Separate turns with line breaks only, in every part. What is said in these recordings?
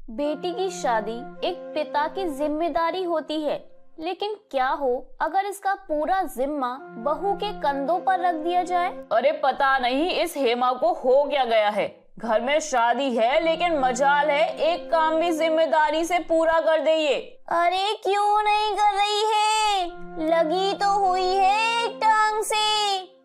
बेटी की शादी एक पिता की जिम्मेदारी होती है, लेकिन क्या हो अगर इसका पूरा जिम्मा बहू के कंधों पर रख दिया जाए।
अरे पता नहीं इस हेमा को हो क्या गया है। घर में शादी है लेकिन मजाल है एक काम भी जिम्मेदारी से पूरा कर दे ये।
अरे क्यों नहीं कर रही है, लगी तो हुई है एक टांग से।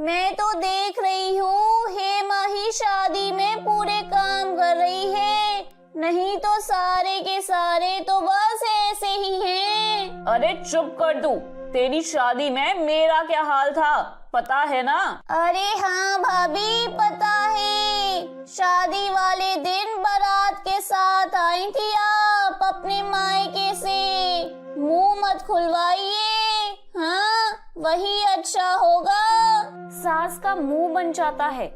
मैं तो देख रही हूँ हेमा ही शादी में पूरे काम कर रही है, नहीं तो सारे के सारे तो बस ऐसे ही हैं।
अरे चुप कर तू, तेरी शादी में मेरा क्या हाल था पता है ना।
अरे हाँ भाभी पता है, शादी वाले दिन बारात के साथ आई थी आप अपने मायके से। मुंह मत खुलवाइए, हाँ वही अच्छा होगा। सास का मुंह बन जाता है।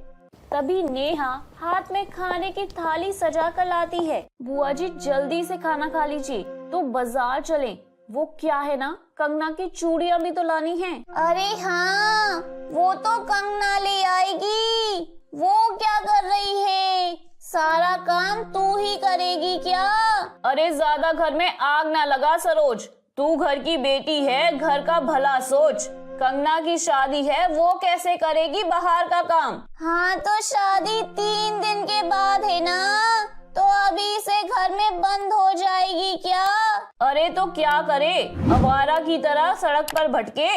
तभी नेहा हाथ में खाने की थाली सजा कर लाती है। बुआ जी जल्दी से खाना खा लीजिए, तो बाजार चलें। वो क्या है ना, कंगना की चूड़ियां भी तो लानी है। अरे हाँ, वो तो कंगना ले आएगी। वो क्या कर रही है, सारा काम तू ही करेगी क्या?
अरे ज्यादा घर में आग ना लगा सरोज, तू घर की बेटी है, घर का भला सोच। कंगना की शादी है, वो कैसे करेगी बाहर का काम?
हाँ तो शादी 3 दिन के बाद है ना, तो अभी से घर में बंद हो जाएगी क्या?
अरे तो क्या करे, आवारा की तरह सड़क पर भटके,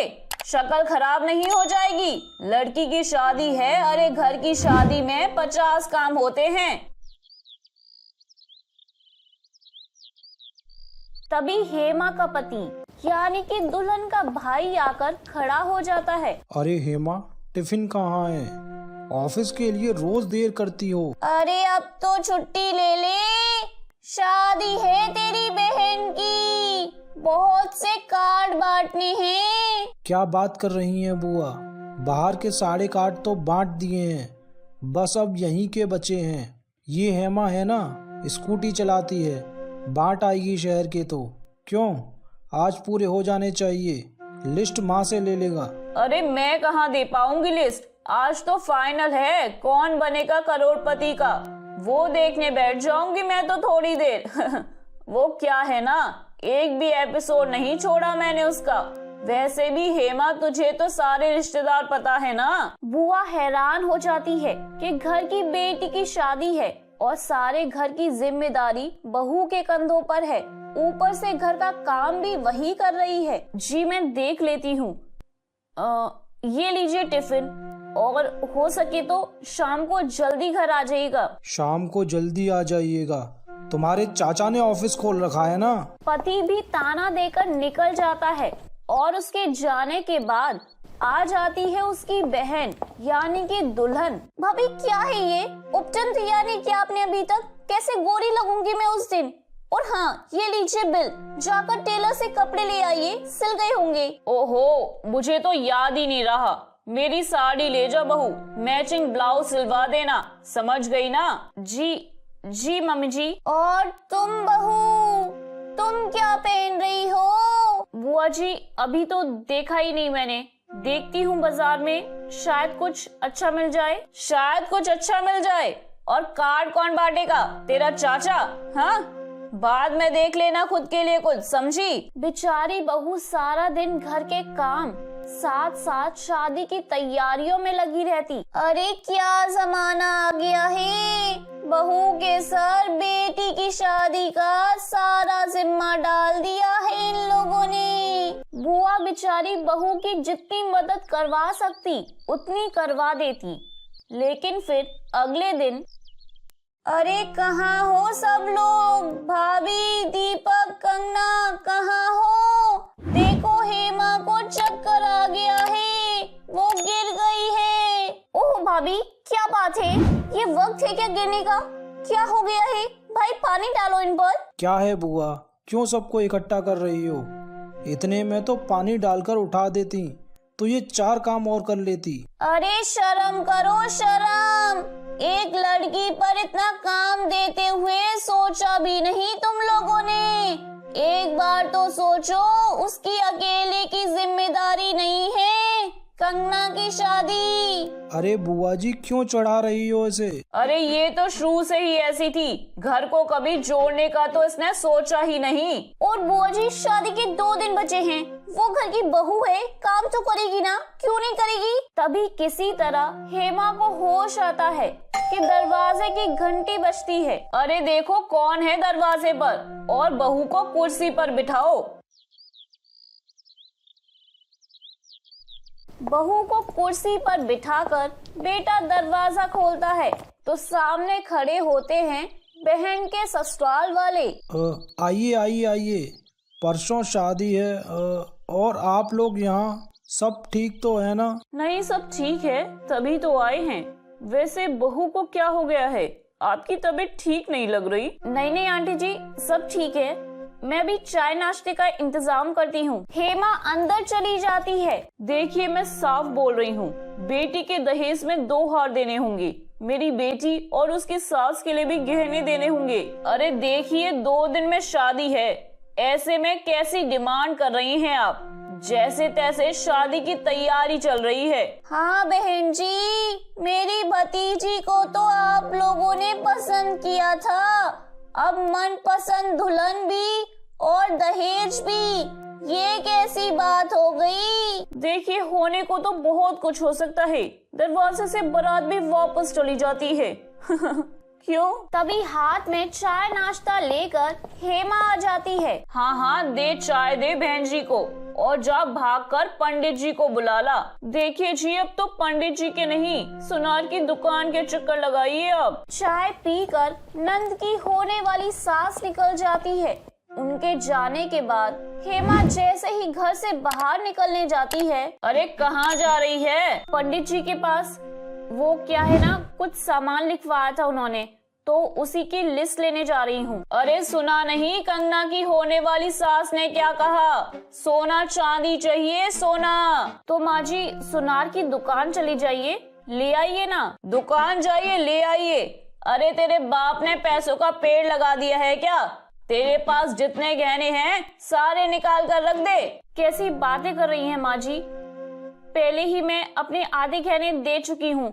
शक्ल खराब नहीं हो जाएगी। लड़की की शादी है, अरे घर की शादी में 50 काम होते हैं।
तभी हेमा का पति यानी कि दुल्हन का भाई आकर खड़ा हो जाता है।
अरे हेमा, टिफिन कहाँ है? ऑफिस के लिए रोज देर करती हो।
अरे अब तो छुट्टी ले ले, शादी है तेरी बहन की, बहुत से कार्ड बांटने हैं।
क्या बात कर रही हैं बुआ? बाहर के सारे कार्ड तो बांट दिए हैं, बस अब यहीं के बचे हैं। ये हेमा है ना, स्कूटी चलाती है, बांट आएगी शहर के तो। क्यों, आज पूरे हो जाने चाहिए, लिस्ट माँ से ले लेगा।
अरे मैं कहाँ दे पाऊंगी लिस्ट, आज तो फाइनल है कौन बनेगा करोड़पति का, वो देखने बैठ जाऊंगी मैं तो थोड़ी देर। वो क्या है ना, एक भी एपिसोड नहीं छोड़ा मैंने उसका। वैसे भी हेमा तुझे तो सारे रिश्तेदार पता है ना।
बुआ हैरान हो जाती है कि घर की बेटी की शादी है और सारे घर की जिम्मेदारी बहू के कंधों पर है, ऊपर से घर का काम भी वही कर रही है। जी मैं देख लेती हूँ, ये लीजिए टिफिन, और हो सके तो शाम को जल्दी घर आ जाइएगा।
शाम को जल्दी आ जाइएगा, तुम्हारे चाचा ने ऑफिस खोल रखा है ना।
पति भी ताना देकर निकल जाता है और उसके जाने के बाद आ जाती है उसकी बहन यानी कि दुल्हन। भाभी क्या है ये, उपटन तैयार नहीं किया आपने अभी तक, कैसे गोरी लगूंगी मैं उस दिन। और हाँ ये लीजिए बिल, जाकर टेलर से कपड़े ले आइए, सिल गए होंगे।
ओहो, मुझे तो याद ही नहीं रहा। मेरी साड़ी ले जा बहू, मैचिंग ब्लाउज सिलवा देना, समझ गई ना? जी मम्मी जी।
और तुम बहू, तुम क्या पहन रही हो?
बुआ जी अभी तो देखा ही नहीं मैंने, देखती हूँ बाजार में, शायद कुछ अच्छा मिल जाए। शायद कुछ अच्छा मिल जाए। और कार्ड कौन बांटेगा, तेरा चाचा? हाँ, बाद में देख लेना खुद के लिए कुछ, समझी?
बेचारी बहू सारा दिन घर के काम साथ साथ शादी की तैयारियों में लगी रहती। अरे क्या जमाना आ गया है, बहू के सर बेटी की शादी का सारा जिम्मा डाल दिया है इन लोगों ने। बुआ बेचारी बहू की जितनी मदद करवा सकती उतनी करवा देती, लेकिन फिर अगले दिन। अरे कहाँ हो सब लोग, भाभी, दीपक, कंगना कहाँ हो? देखो हेमा को चक्कर आ गया है, वो गिर गई है। ओह भाभी क्या बात है, ये वक्त है क्या गिरने का? क्या हो गया है भाई, पानी डालो इन पर।
क्या है बुआ, क्यों सबको इकट्ठा कर रही हो? इतने में तो पानी डालकर उठा देती तो ये 4 काम और कर लेती।
अरे शर्म करो शर्म, एक लड़की पर इतना काम देते हुए सोचा भी नहीं तुम लोगों ने। एक बार तो सोचो, उसकी अकेले की जिम्मेदारी नहीं है कंगना की शादी।
अरे बुआ जी क्यों चढ़ा रही हो इसे?
अरे ये तो शुरू से ही ऐसी थी, घर को कभी जोड़ने का तो इसने सोचा ही नहीं।
और बुआ जी शादी के 2 दिन बचे हैं, वो घर की बहू है, काम तो करेगी ना, क्यों नहीं करेगी। तभी किसी तरह हेमा को होश आता है कि दरवाजे की घंटी बजती है।
अरे देखो कौन है दरवाजे पर, और बहू को कुर्सी पर बिठाओ।
बहू को कुर्सी पर बिठाकर बेटा दरवाजा खोलता है तो सामने खड़े होते हैं बहन के ससुराल वाले।
आइए आइए आइए, परसों शादी है और आप लोग यहाँ, सब ठीक तो है ना?
नहीं सब ठीक है, तभी तो आए हैं। वैसे बहू को क्या हो गया है? आपकी तबीयत ठीक नहीं लग रही।
नहीं आंटी जी, सब ठीक है, मैं भी चाय नाश्ते का इंतजाम करती हूँ। हेमा अंदर चली जाती है।
देखिए मैं साफ बोल रही हूँ, बेटी के दहेज में 2 हार देने होंगे, मेरी बेटी और उसकी सास के लिए भी गहने देने होंगे। अरे देखिए 2 दिन में शादी है, ऐसे में कैसी डिमांड कर रही हैं आप? जैसे तैसे शादी की तैयारी चल रही है।
हाँ बहन जी, मेरी भतीजी को तो आप लोगों ने पसंद किया था, अब मनपसंद दुल्हन भी और दहेज भी, ये कैसी बात हो गई?
देखिए होने को तो बहुत कुछ हो सकता है, दरवाजे से बारात भी वापस चली जाती है। क्यों?
तभी हाथ में चाय नाश्ता लेकर हेमा आ जाती है।
हाँ दे चाय दे बहन जी को, और जा भागकर पंडित जी को बुला ला। देखिए जी अब तो पंडित जी के नहीं, सुनार की दुकान के चक्कर लगाइए अब।
चाय पीकर नंद की होने वाली सास निकल जाती है। उनके जाने के बाद हेमा जैसे ही घर से बाहर निकलने जाती है।
अरे कहाँ जा रही है?
पंडित जी के पास। वो क्या है ना, कुछ सामान लिखवाया था उन्होंने, तो उसी की लिस्ट लेने जा रही हूँ।
अरे सुना नहीं कंगना की होने वाली सास ने क्या कहा? सोना चांदी चाहिए, सोना।
तो माँ जी सुनार की दुकान चली जाइए, ले आइए ना।
दुकान जाइए ले आइए? अरे तेरे बाप ने पैसों का पेड़ लगा दिया है क्या? तेरे पास जितने गहने हैं सारे निकाल कर रख दे।
कैसी बातें कर रही हैं माँ जी, पहले ही मैं अपने आधे गहने दे चुकी हूँ,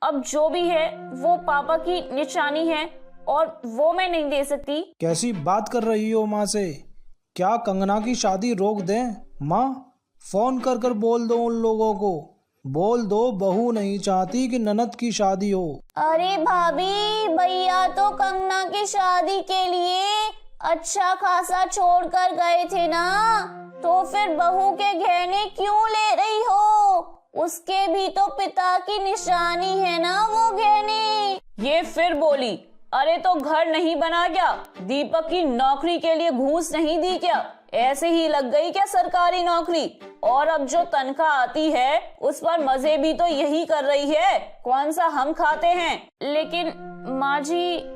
अब जो भी है वो पापा की निशानी है और वो मैं नहीं दे सकती।
कैसी बात कर रही हो माँ से? क्या कंगना की शादी रोक दें? माँ फोन कर कर बोल दो उन लोगों को, बोल दो बहू नहीं चाहती कि ननद की शादी हो।
अरे भाभी, भैया तो कंगना की शादी के लिए अच्छा खासा छोड़कर गए थे ना, तो फिर बहू के गहने क्यों ले रही हो? उसके भी तो पिता की निशानी है ना वो गहने।
ये फिर बोली, अरे तो घर नहीं बना क्या? दीपक की नौकरी के लिए घूस नहीं दी क्या? ऐसे ही लग गई क्या सरकारी नौकरी? और अब जो तनख्वाह आती है उस पर मजे भी तो यही कर रही है, कौन सा हम खाते हैं?
लेकिन माँ जी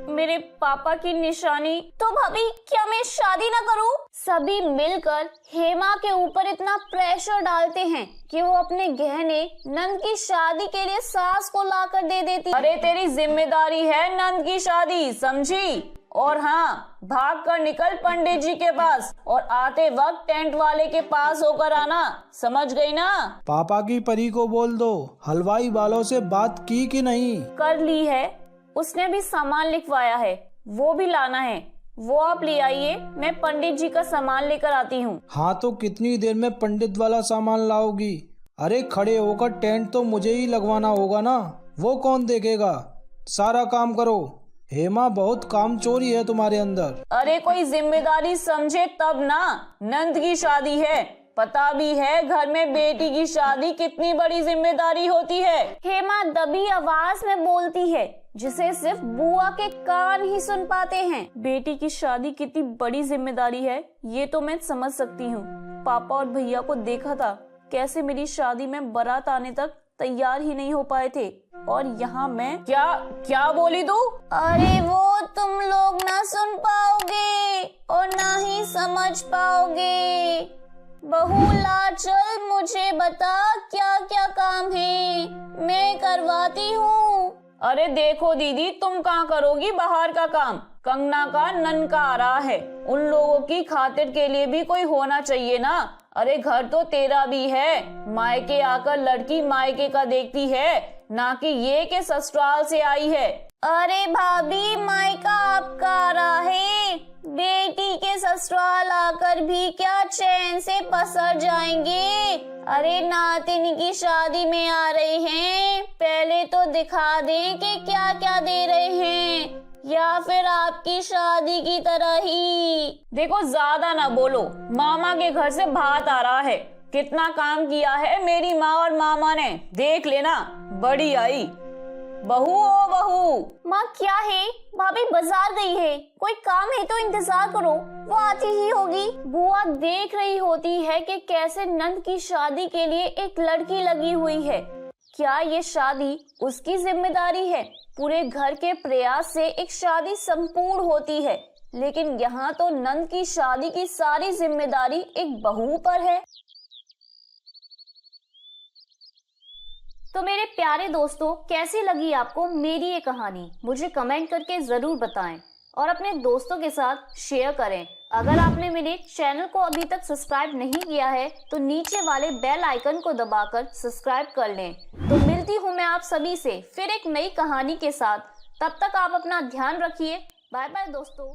मेरे पापा की निशानी। तो भाभी क्या मैं शादी ना करूं? सभी मिलकर हेमा के ऊपर इतना प्रेशर डालते हैं कि वो अपने गहने नंद की शादी के लिए सास को लाकर दे देती।
अरे तेरी जिम्मेदारी है नंद की शादी, समझी? और हाँ भाग कर निकल पंडित जी के पास, और आते वक्त टेंट वाले के पास होकर आना, समझ गई ना?
पापा की परी को बोल दो, हलवाई वालों से बात की कि नहीं?
कर ली है, उसने भी सामान लिखवाया है, वो भी लाना है, वो आप ले आइए, मैं पंडित जी का सामान लेकर आती हूँ।
हाँ तो कितनी देर में पंडित वाला सामान लाओगी? अरे खड़े होकर टेंट तो मुझे ही लगवाना होगा ना, वो कौन देखेगा? सारा काम करो। हेमा बहुत काम चोरी है तुम्हारे अंदर।
अरे कोई जिम्मेदारी समझे तब ना, नंद की शादी है, पता भी है घर में बेटी की शादी कितनी बड़ी जिम्मेदारी होती है।
हेमा दबी आवाज में बोलती है जिसे सिर्फ बुआ के कान ही सुन पाते हैं।
बेटी की शादी कितनी बड़ी जिम्मेदारी है ये तो मैं समझ सकती हूँ। पापा और भैया को देखा था कैसे मेरी शादी में बारात आने तक तैयार ही नहीं हो पाए थे, और यहाँ मैं क्या बोली तू?
अरे वो तुम लोग ना सुन पाओगे और ना ही समझ पाओगे। बहू ला चल, मुझे बता क्या क्या काम है, मैं करवाती हूँ।
अरे देखो दीदी, तुम कहाँ करोगी बाहर का काम? कंगना का ननका आ रहा है, उन लोगों की खातिर के लिए भी कोई होना चाहिए ना। अरे घर तो तेरा भी है, मायके आकर लड़की मायके का देखती है, ना कि ये के ससुराल से आई है।
अरे भाभी, मायका आपका आ रहा है, बेटी के ससुराल आकर भी क्या चैन से पसर जाएंगे। अरे नातिन की शादी में आ रहे हैं, पहले तो दिखा दें कि क्या क्या दे रहे हैं, या फिर आपकी शादी की तरह ही।
देखो ज्यादा ना बोलो, मामा के घर से भात आ रहा है। कितना काम किया है मेरी माँ और मामा ने, देख लेना। बड़ी आई। बहू ओ बहू।
माँ क्या है? भाभी बाजार गई है, कोई काम है तो इंतजार करो, वो आती ही होगी। बुआ देख रही होती है कि कैसे नंद की शादी के लिए एक लड़की लगी हुई है। क्या ये शादी उसकी जिम्मेदारी है? पूरे घर के प्रयास से एक शादी संपूर्ण होती है, लेकिन यहाँ तो नंद की शादी की सारी जिम्मेदारी एक बहू पर है। तो मेरे प्यारे दोस्तों, कैसी लगी आपको मेरी ये कहानी? मुझे कमेंट करके जरूर बताएं और अपने दोस्तों के साथ शेयर करें। अगर आपने मेरे चैनल को अभी तक सब्सक्राइब नहीं किया है तो नीचे वाले बेल आइकन को दबाकर सब्सक्राइब कर लें। तो मिलती हूँ मैं आप सभी से फिर एक नई कहानी के साथ। तब तक आप अपना ध्यान रखिए। बाय बाय दोस्तों।